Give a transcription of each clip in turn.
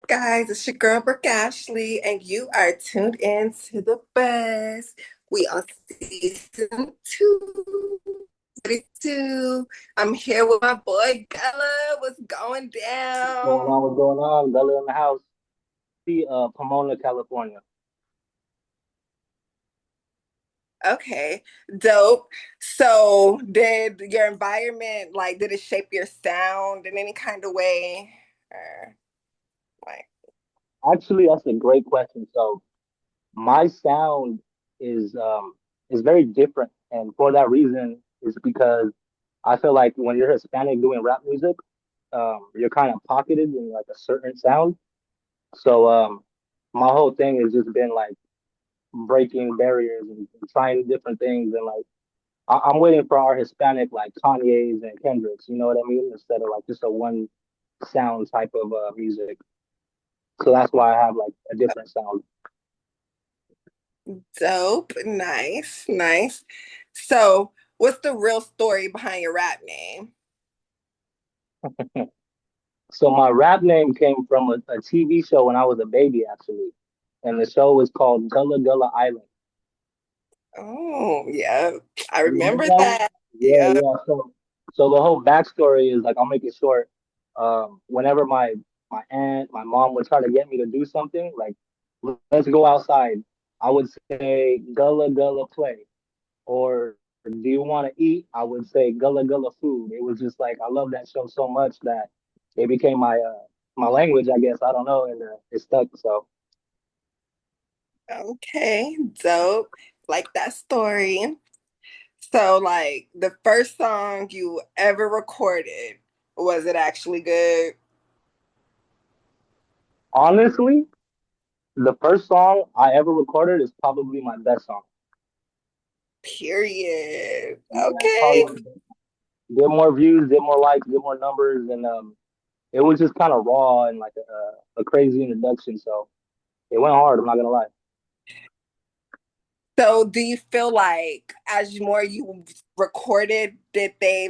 Guys? It's your girl Brooke Ashley, and you are tuned in to the best. We are season 2. I'm here with my boy Gullah. What's going Going down? on? What's going on? Gullah in the house. See, Pomona, California. Okay, dope. So, did your environment did it shape your sound in any kind of way? Or like, Actually, that's a great question. So my sound is um is very different, and for that reason is because I feel like when you're Hispanic doing rap music, you're kind of pocketed in like a certain sound. So my whole thing has just been like breaking barriers and trying different things, and like I'm waiting for our Hispanic like Kanye's and Kendricks. You know what I mean? Instead of like just a one sound type of music. So that's why I have like a different sound. dope, nice, nice. So, what's the real story behind your rap name? So my rap name came from a TV show when I was a baby, actually, and the show was called Gullah Gullah Island. Oh, yeah. I You remember remember that one? that. Yeah, Yeah. yeah. So the whole backstory is like I'll make it short. Whenever my aunt, my mom would try to get me to do something, like let's go outside, I would say Gullah Gullah play, or do you want to eat? I would say Gullah Gullah food. It was just like I love that show so much that it became my language, I guess. I don't know, and it stuck. So Okay, dope. Like that story. So, the first song you ever recorded, was it actually good? honestly, the first song I ever recorded is probably my best song. Period. Yeah, it's Okay. probably get more views, get more likes, get more numbers, and it was just kind of raw and like a crazy introduction. So it went hard. I'm not gonna lie. So, do you feel like as more you recorded, did they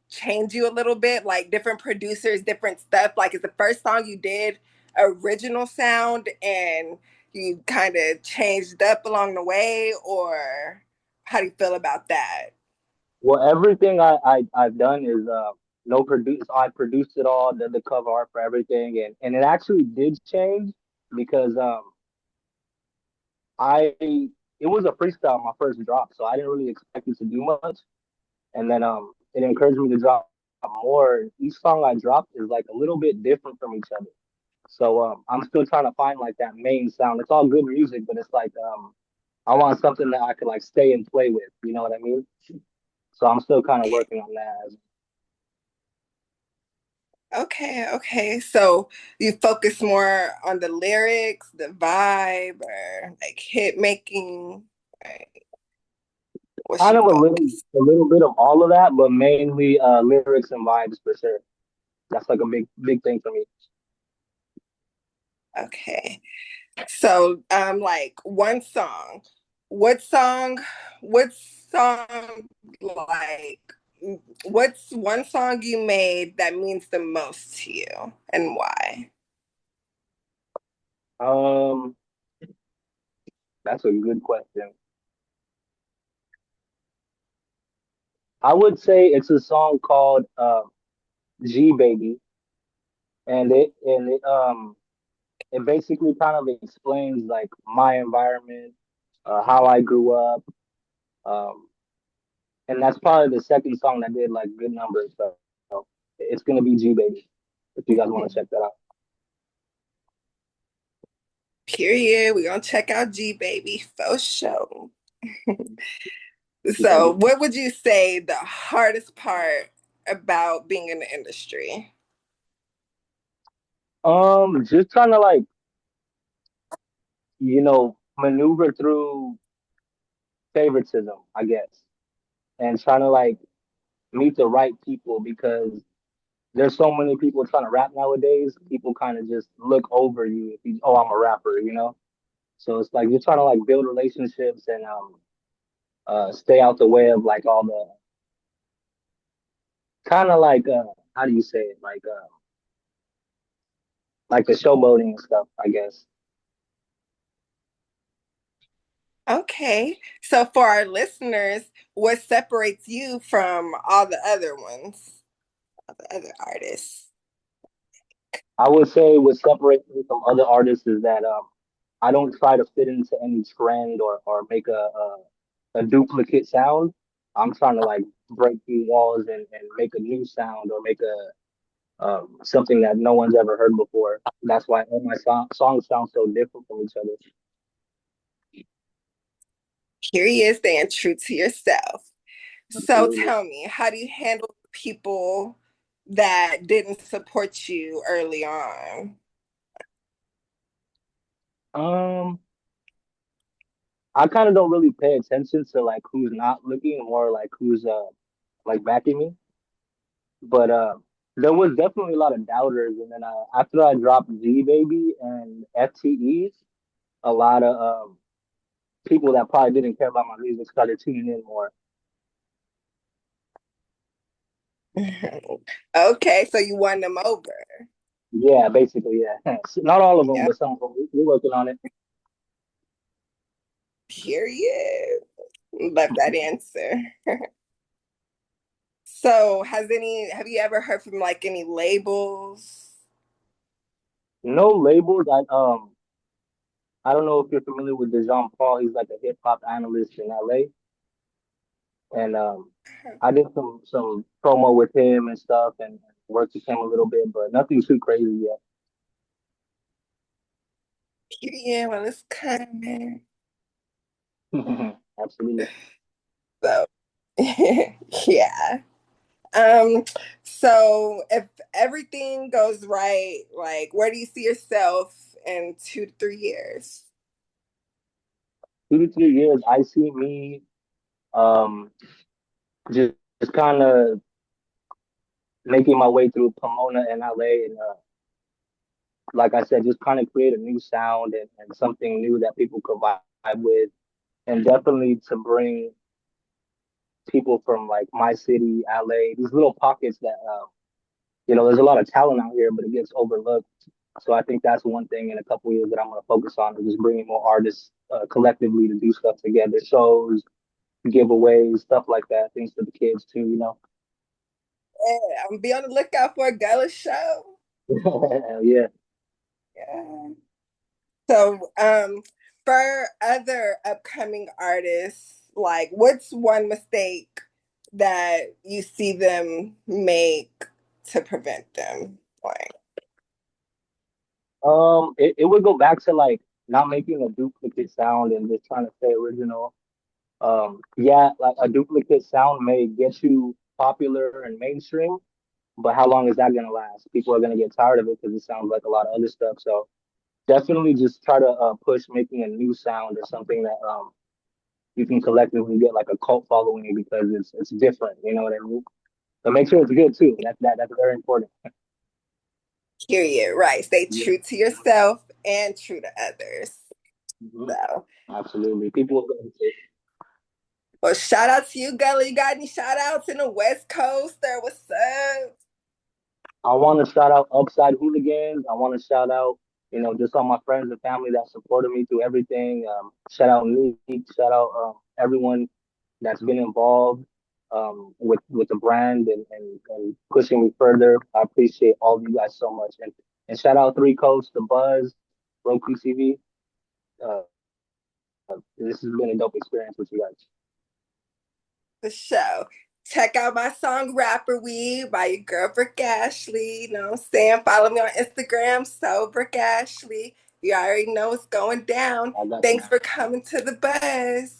change you a little bit? Like different producers, different stuff. Like, is the first song you did original sound and you kind of changed up along the way, or how do you feel about that? Well, everything I've done is no produce. I produced it all, did the cover art for everything, and it actually did change because I it was a freestyle my first drop, so I didn't really expect it to do much, and then it encouraged me to drop more. Each song I dropped is like a little bit different from each other, so I'm still trying to find like that main sound. It's all good music, but it's like I want something that I could like stay and play with. You know what I mean? So I'm still kind of working on that. Okay, okay. So you focus more on the lyrics, the vibe, or like hit making. Like, what's Kind your of focus? a little bit of all of that, but mainly lyrics and vibes for sure. That's like a big thing for me. Okay. So like one song. What song what song like what's one song you made that means the most to you and why? Um, that's a good question. I would say it's a song called G Baby, and it basically kind of explains like my environment, how I grew up, um, and that's probably the second song that did like good numbers. So it's gonna be G Baby if you guys want to check that out. Period. We're gonna check out G Baby for sure. You got So, it. what would you say the hardest part about being in the industry? Just trying to like maneuver through favoritism, I guess, and trying to like meet the right people because there's so many people trying to rap nowadays. People kind of just look over you if you, oh, I'm a rapper, you know? So it's like you're trying to like build relationships and stay out the way of like all the kind of like how do you say it? like the showboating and stuff, I guess. Okay. So for our listeners, what separates you from all the other ones, all the other artists? I would say what separates me from other artists is that I don't try to fit into any trend or make a duplicate sound. I'm trying to like break through walls and make a new sound or make a something that no one's ever heard before. That's why all my songs sound so different from each other. Here he is staying true to yourself. So Absolutely. tell me, how do you handle people that didn't support you early on? Um, I kind of don't really pay attention to like who's not looking or like who's like backing me. But there was definitely a lot of doubters, and then after I dropped G Baby and FTE, a lot of people that probably didn't care about my music started tuning in more. Okay, so you won them over. Yeah, basically, yeah. Not all of them, Yeah, but some of them. We're working on it. period. Love that answer. So have you ever heard from like any labels? No labels. I don't know if you're familiar with Dejan Paul. He's like a hip hop analyst in LA, and I did some promo with him and stuff, and worked with him a little bit, but nothing too crazy yet. Period. Well, it's coming. Absolutely. So yeah. Um, so if everything goes right, like where do you see yourself in 2 to 3 years? 2 to 3 years, I see me um just kind of making my way through Pomona and LA, and like I said, just kind of create a new sound and something new that people could vibe with, and definitely to bring people from like my city, LA, these little pockets that there's a lot of talent out here, but it gets overlooked. So I think that's one thing in a couple of years that I'm going to focus on is just bringing more artists collectively to do stuff together, shows, giveaways, stuff like that, things for the kids too. Yeah, I'm be on the lookout for a Gullah show. Yeah. Yeah. So, for other upcoming artists, like what's one mistake that you see them make to prevent them? Like, It would go back to like not making a duplicate sound and just trying to stay original. Yeah, like a duplicate sound may get you popular and mainstream, but how long is that gonna last? People are gonna get tired of it because it sounds like a lot of other stuff. So definitely just try to push making a new sound or something that you can collectively get like a cult following because it's different. You know what I mean? But make sure it's good too. That's very important. period, right? Stay Yeah. true to yourself and true to others. Mhm. So, Absolutely. People are going to say, well, shout out to you, Gully. You got any shout outs in the West Coast or what's up? I want to shout out Upside Hooligans. I want to shout out, just all my friends and family that supported me through everything. Shout out Neek. Shout out everyone that's been involved with the brand and pushing me further. I appreciate all of you guys so much. And shout out Three Coats, The Buzz, Roku TV. Uh, this has been a dope experience with you guys. The show. Check out my song Rapper Weed by your girl Brick Ashley. You know what I'm saying? Follow me on Instagram, so Brick Ashley. You already know what's going down. I got you. Thanks for coming to the buzz.